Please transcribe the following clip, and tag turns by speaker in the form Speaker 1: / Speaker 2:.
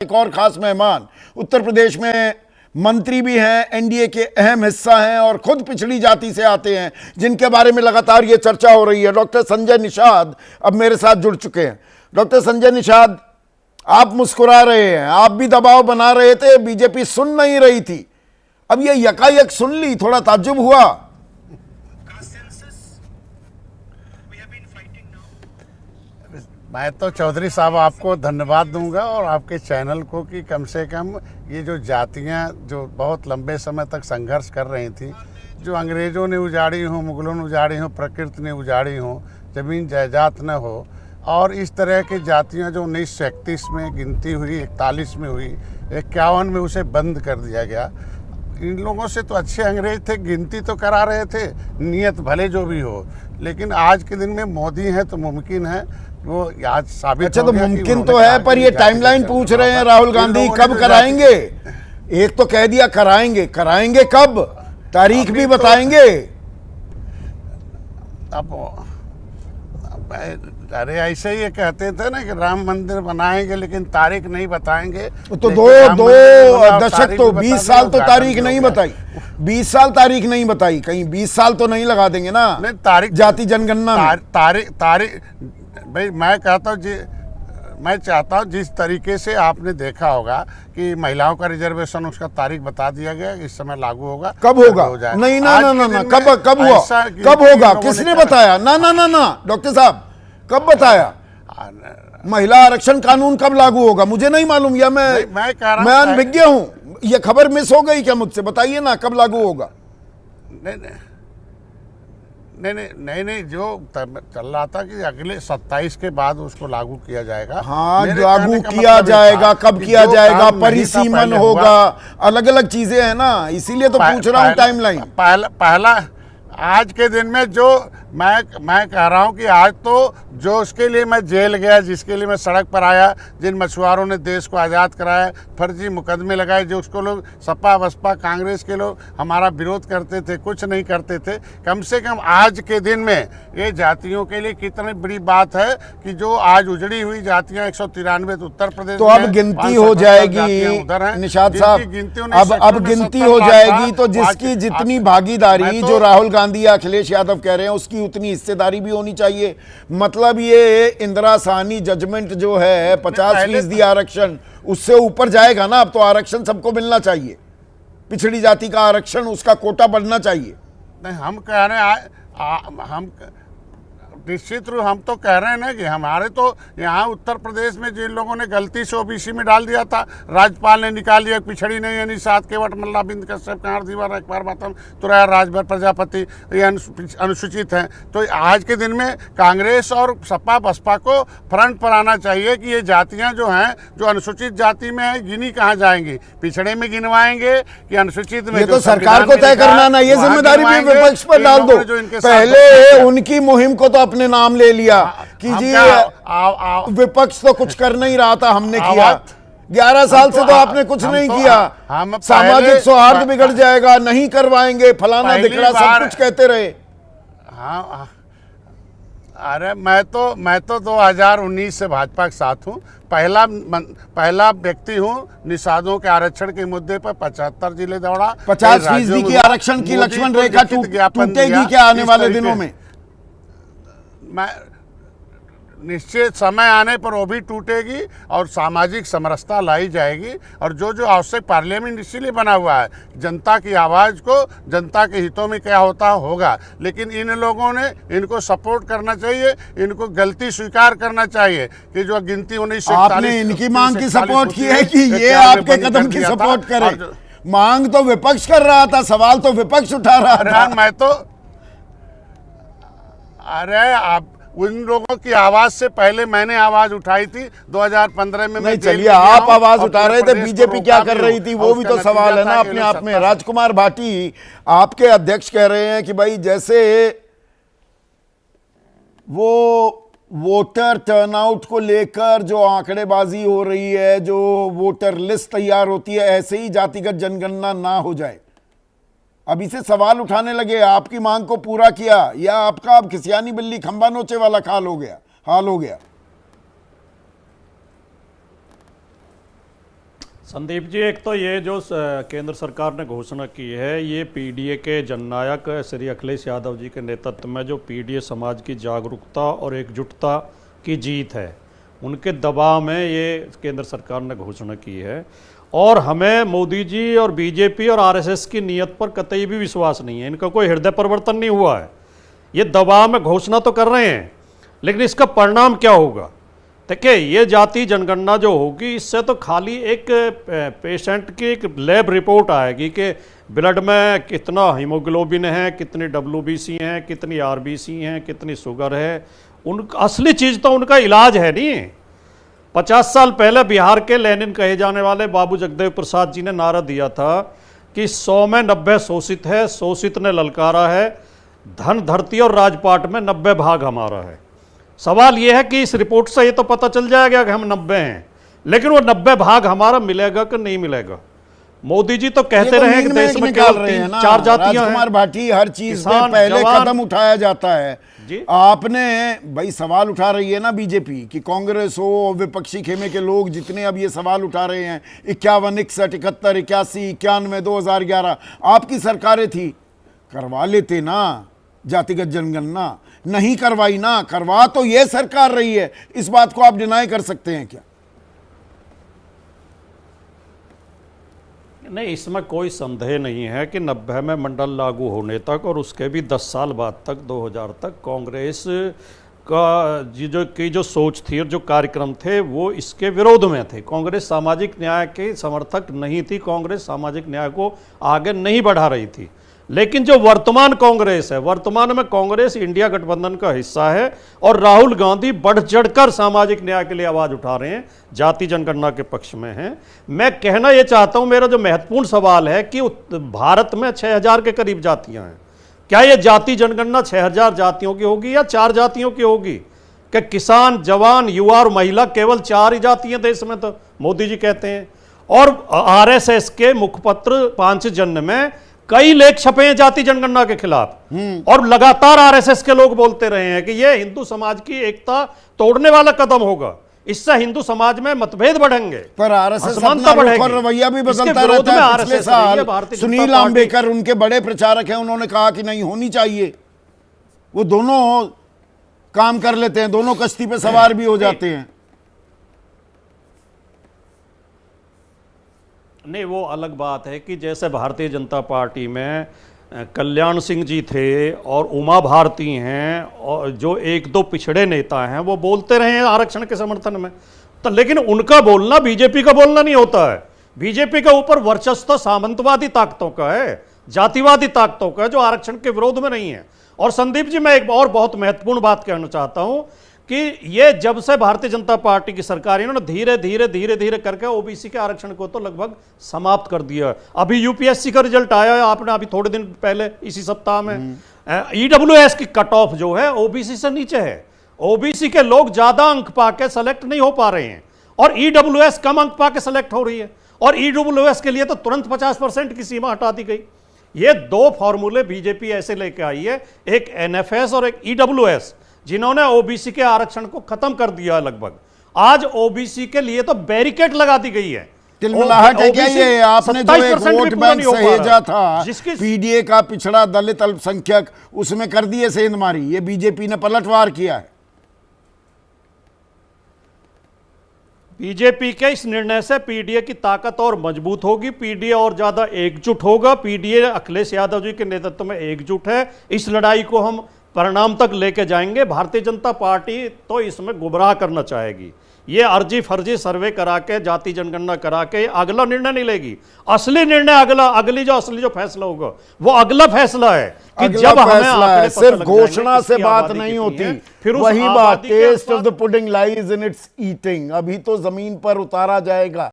Speaker 1: एक और खास मेहमान उत्तर प्रदेश में मंत्री भी हैं, एनडीए के अहम हिस्सा हैं और खुद पिछड़ी जाति से आते हैं, जिनके बारे में लगातार ये चर्चा हो रही है। डॉक्टर संजय निषाद अब मेरे साथ जुड़ चुके हैं। डॉक्टर संजय निषाद, आप मुस्कुरा रहे हैं, आप भी दबाव बना रहे थे, बीजेपी सुन नहीं रही थी, अब ये यकायक सुन ली, थोड़ा ताज्जुब हुआ।
Speaker 2: मैं तो चौधरी साहब आपको धन्यवाद दूंगा और आपके चैनल को कि कम से कम ये जो जातियां जो बहुत लंबे समय तक संघर्ष कर रही थी, जो अंग्रेज़ों ने उजाड़ी हो, मुगलों ने उजाड़ी हो, प्रकृति ने उजाड़ी हो, ज़मीन जायदाद न हो, और इस तरह की जातियां जो 1931 में गिनती हुई, 41 में हुई, 51 में उसे बंद कर दिया गया। इन लोगों से तो अच्छे अंग्रेज थे, गिनती तो करा रहे थे, नियत भले जो भी हो, लेकिन आज के दिन में मोदी है तो मुमकिन है वो आज साबित।
Speaker 1: अच्छा, तो मुमकिन तो है, पर ये टाइमलाइन पूछ रहे हैं राहुल गांधी, कब कराएंगे? एक तो कह दिया कराएंगे, कराएंगे कब? तारीख भी बताएंगे।
Speaker 2: अब अरे ऐसे ही ये कहते थे ना कि राम मंदिर बनाएंगे लेकिन तारीख नहीं बताएंगे।
Speaker 1: तो दो दशक तो 20 साल तो तारीख नहीं बताई, 20 साल तारीख नहीं बताई, कहीं 20 साल तो नहीं लगा देंगे ना?
Speaker 2: नहीं, तारीख
Speaker 1: जाति जनगणना
Speaker 2: तारीख भाई मैं चाहता हूँ जिस तरीके से आपने देखा होगा कि महिलाओं का रिजर्वेशन, उसका तारीख बता दिया गया, इस समय लागू होगा।
Speaker 1: कब होगा? नहीं ना ना ना ना, कब हुआ? कब होगा? किसने बताया? ना ना ना ना डॉक्टर साहब, कब बताया? महिला आरक्षण कानून कब लागू होगा? मुझे नहीं मालूम, या मैं अनभिज्ञ हूँ, ये खबर मिस हो गई क्या मुझसे? बताइए ना कब लागू होगा।
Speaker 2: नहीं, जो चल रहा था कि अगले 27 के बाद उसको लागू किया जाएगा।
Speaker 1: हाँ, लागू किया जाएगा, कब किया जाएगा, परिसीमन होगा, अलग अलग चीजें हैं ना, इसीलिए तो पूछ रहा हूँ टाइमलाइन।
Speaker 2: पहला आज के दिन में जो मैं कह रहा हूं कि आज तो जो उसके लिए मैं जेल गया, जिसके लिए मैं सड़क पर आया, जिन मछुआरों ने देश को आज़ाद कराया, फर्जी मुकदमे लगाए, जो उसको लोग सपा बसपा कांग्रेस के लोग हमारा विरोध करते थे, कुछ नहीं करते थे, कम से कम आज के दिन में ये जातियों के लिए कितनी बड़ी बात है कि जो आज उजड़ी हुई जातियां 193 उत्तर प्रदेश,
Speaker 1: तो अब गिनती हो जाएगी निषाद साहब, अब गिनती हो जाएगी, तो जिसकी जितनी भागीदारी, जो राहुल गांधी या अखिलेश यादव कह रहे हैं, उसकी उतनी हिस्सेदारी भी होनी चाहिए। मतलब ये इंदिरा साहनी जजमेंट जो है 50% आरक्षण, उससे ऊपर जाएगा ना। अब तो आरक्षण सबको मिलना चाहिए, पिछड़ी जाति का आरक्षण, उसका कोटा बढ़ना चाहिए।
Speaker 2: नहीं, हम कह रहे हैं हम निश्चित रूप हम तो कह रहे हैं ना कि हमारे तो यहाँ उत्तर प्रदेश में जिन लोगों ने गलती से ओबीसी में डाल दिया था, राज्यपाल ने निकाल दिया, पिछड़ी नहीं यानी सात केवट मल्ला बिंद कश्यप कांवर दीवार अखबार बातम तुराया राजभर प्रजापति, ये अनुसूचित हैं। तो आज के दिन में कांग्रेस और सपा बसपा को फ्रंट पर आना चाहिए कि ये जातियाँ जो हैं, जो अनुसूचित जाति में है, गिनी कहाँ जाएंगी? पिछड़े में गिनवाएंगे कि अनुसूचित में?
Speaker 1: ये तो सरकार को तय करना ना, ये जिम्मेदारी भी विपक्ष पर डाल दो। पहले उनकी मुहिम को तो अपने नाम ले लिया कि जी विपक्ष तो कुछ कर नहीं रहा था, हमने किया। 11 साल से तो आपने कुछ नहीं किया। सामाजिक सौहार्द बिगड़ जाएगा, नहीं करवाएंगे, फलाना धिकड़ा, सब कुछ कहते रहे।
Speaker 2: हाँ, अरे मैं तो 2019 से भाजपा के साथ हूँ। पहला व्यक्ति हूँ निषादों के आरक्षण के मुद्दे पर 75 जिले दौड़ा।
Speaker 1: 50% की आरक्षण की लक्ष्मण रेखा टूटेगी क्या आने वाले दिनों में?
Speaker 2: मैं निश्चित समय आने पर वो भी टूटेगी और सामाजिक समरसता लाई जाएगी। और जो आवश्यक, पार्लियामेंट इसीलिए बना हुआ है, जनता की आवाज़ को, जनता के हितों में क्या होता होगा। लेकिन इन लोगों ने इनको सपोर्ट करना चाहिए, इनको गलती स्वीकार करना चाहिए कि जो गिनती 1941
Speaker 1: आपने इनकी मांग की सपोर्ट की है कि ये आपके कदम की सपोर्ट करे? मांग तो विपक्ष कर रहा था, सवाल तो विपक्ष उठा रहा था।
Speaker 2: मैं तो अरे आप उन लोगों की आवाज से पहले मैंने आवाज उठाई थी 2015 में।
Speaker 1: नहीं, चलिए, आप आवाज उठा रहे थे, बीजेपी क्या कर रही थी वो भी तो सवाल है ना अपने आप में। राजकुमार भाटी, आपके अध्यक्ष कह रहे हैं कि भाई जैसे वो वोटर टर्नआउट को लेकर जो आंकड़ेबाजी हो रही है, जो वोटर लिस्ट तैयार होती है, ऐसे ही जातिगत जनगणना ना हो जाए। अभी से सवाल उठाने लगे, आपकी मांग को पूरा किया या आपका अब खिसियानी बिल्ली खंबा नोचे वाला हाल हो गया?
Speaker 3: संदीप जी, एक तो ये जो केंद्र सरकार ने घोषणा की है, ये पीडीए के जननायक श्री अखिलेश यादव जी के नेतृत्व में जो पीडीए समाज की जागरूकता और एकजुटता की जीत है, उनके दबाव में ये केंद्र सरकार ने घोषणा की है। और हमें मोदी जी और बीजेपी और आरएसएस की नीयत पर कतई भी विश्वास नहीं है, इनका कोई हृदय परिवर्तन नहीं हुआ है। ये दबाव में घोषणा तो कर रहे हैं, लेकिन इसका परिणाम क्या होगा? देखिए, ये जाति जनगणना जो होगी, इससे तो खाली एक पेशेंट की एक लैब रिपोर्ट आएगी कि ब्लड में कितना हीमोग्लोबिन है, कितनी डब्ल्यूबीसी हैं, कितनी आरबीसी हैं, कितनी शुगर है। उन असली चीज़ तो उनका इलाज है नहीं। 50 साल पहले बिहार के लेनिन कहे जाने वाले बाबू जगदेव प्रसाद जी ने नारा दिया था कि 100 में 90 शोषित है, शोषित ने ललकारा है, धन धरती और राजपाट में 90 भाग हमारा है। सवाल यह है कि इस रिपोर्ट से ये तो पता चल जाएगा कि हम 90 हैं, लेकिन वो 90 भाग हमारा मिलेगा कि नहीं मिलेगा? मोदी जी तो कहते रहे कि देश में केवल 3-4 जातियां हैं।
Speaker 1: कुमार भाटी, हर चीज पे पहले कदम उठाया जाता है
Speaker 3: जी।
Speaker 1: आपने भाई सवाल उठा रही है ना बीजेपी कि कांग्रेस हो, विपक्षी खेमे के लोग जितने अब ये सवाल उठा रहे हैं, 51, 61, 71, 81, 91, 2011 आपकी सरकारें थी, करवा लेते ना जातिगत जनगणना। नहीं करवाई ना, करवा तो ये सरकार रही है, इस बात को आप डिनाई कर सकते हैं क्या?
Speaker 3: नहीं, इसमें कोई संदेह नहीं है कि 90 में मंडल लागू होने तक और उसके भी 10 साल बाद तक 2000 तक कांग्रेस का जो सोच थी और जो कार्यक्रम थे वो इसके विरोध में थे। कांग्रेस सामाजिक न्याय के समर्थक नहीं थी, कांग्रेस सामाजिक न्याय को आगे नहीं बढ़ा रही थी। लेकिन जो वर्तमान कांग्रेस है, वर्तमान में कांग्रेस इंडिया गठबंधन का हिस्सा है और राहुल गांधी बढ़ चढ़कर सामाजिक न्याय के लिए आवाज उठा रहे हैं, जाति जनगणना के पक्ष में हैं। मैं कहना यह चाहता हूं, मेरा जो महत्वपूर्ण सवाल है कि भारत में 6000 के करीब जातियां हैं, क्या यह जाति जनगणना 6000 जातियों की होगी या 4 जातियों की होगी? कि किसान, जवान, युवा और महिला केवल 4 ही जातियां देश में तो मोदी जी कहते हैं। और आरएसएस के मुखपत्र पांचजन्य में कई लेख छपे हैं जाति जनगणना के खिलाफ, और लगातार आरएसएस के लोग बोलते रहे हैं कि यह हिंदू समाज की एकता तोड़ने वाला कदम होगा, इससे हिंदू समाज में मतभेद बढ़ेंगे,
Speaker 1: पर आरएसएस अपना रुख और रवैया भी बदलता रहता है। पिछले साल सुनील आम्बेकर उनके बड़े प्रचारक हैं, उन्होंने कहा कि नहीं होनी चाहिए। वो दोनों काम कर लेते हैं, दोनों कश्ती पे सवार भी हो जाते हैं।
Speaker 3: नहीं, वो अलग बात है कि जैसे भारतीय जनता पार्टी में कल्याण सिंह जी थे और उमा भारती हैं और जो 1-2 पिछड़े नेता हैं, वो बोलते रहे हैं आरक्षण के समर्थन में, तो लेकिन उनका बोलना बीजेपी का बोलना नहीं होता है। बीजेपी के ऊपर वर्चस्व तो सामंतवादी ताकतों का है, जातिवादी ताकतों का है, जो आरक्षण के विरोध में नहीं है। और संदीप जी, मैं एक और बहुत महत्वपूर्ण बात कहना चाहता हूं कि ये जब से भारतीय जनता पार्टी की सरकार, इन्होंने धीरे धीरे करके ओबीसी के आरक्षण को तो लगभग समाप्त कर दिया। अभी यूपीएससी का रिजल्ट आया है, आपने अभी थोड़े दिन पहले इसी सप्ताह में ईडब्ल्यूएस की कट ऑफ जो है ओबीसी से नीचे है। ओबीसी के लोग ज्यादा अंक पाके सेलेक्ट नहीं हो पा रहे हैं और ईडब्ल्यूएस कम अंक पाके सेलेक्ट हो रही है, और ईडब्ल्यूएस के लिए तो तुरंत 50% की सीमा हटा दी गई। ये 2 फॉर्मूले बीजेपी ऐसे लेके आई है, एक एनएफएस और एक ईडब्ल्यूएस, जिन्होंने ओबीसी के आरक्षण को खत्म कर दिया लगभग। आज ओबीसी के लिए तो बैरिकेड लगा दी गई है।
Speaker 1: तिलमिलाहट है क्या ये? आपने जो एक वोट बैंक सहेजा था पीडीए का पिछड़ा दलित अल्पसंख्यक, उसमें कर दिए सेंधमारी, ये बीजेपी ने पलटवार किया है।
Speaker 3: बीजेपी के इस निर्णय से पीडीए की ताकत और मजबूत होगी, पीडीए और ज्यादा एकजुट होगा। पीडीए अखिलेश यादव जी के नेतृत्व में एकजुट है, इस लड़ाई को हम परिणाम तक लेके जाएंगे। भारतीय जनता पार्टी तो इसमें गुमराह करना चाहेगी, ये अर्जी फर्जी सर्वे करा के, जाति जनगणना करा के अगला निर्णय नहीं लेगी। असली निर्णय अगली जो फैसला होगा वो अगला फैसला है कि जब हमें
Speaker 1: सिर्फ घोषणा से बात नहीं होती, फिर वही बात, test of the pudding lies in its eating. अभी तो जमीन पर उतारा जाएगा।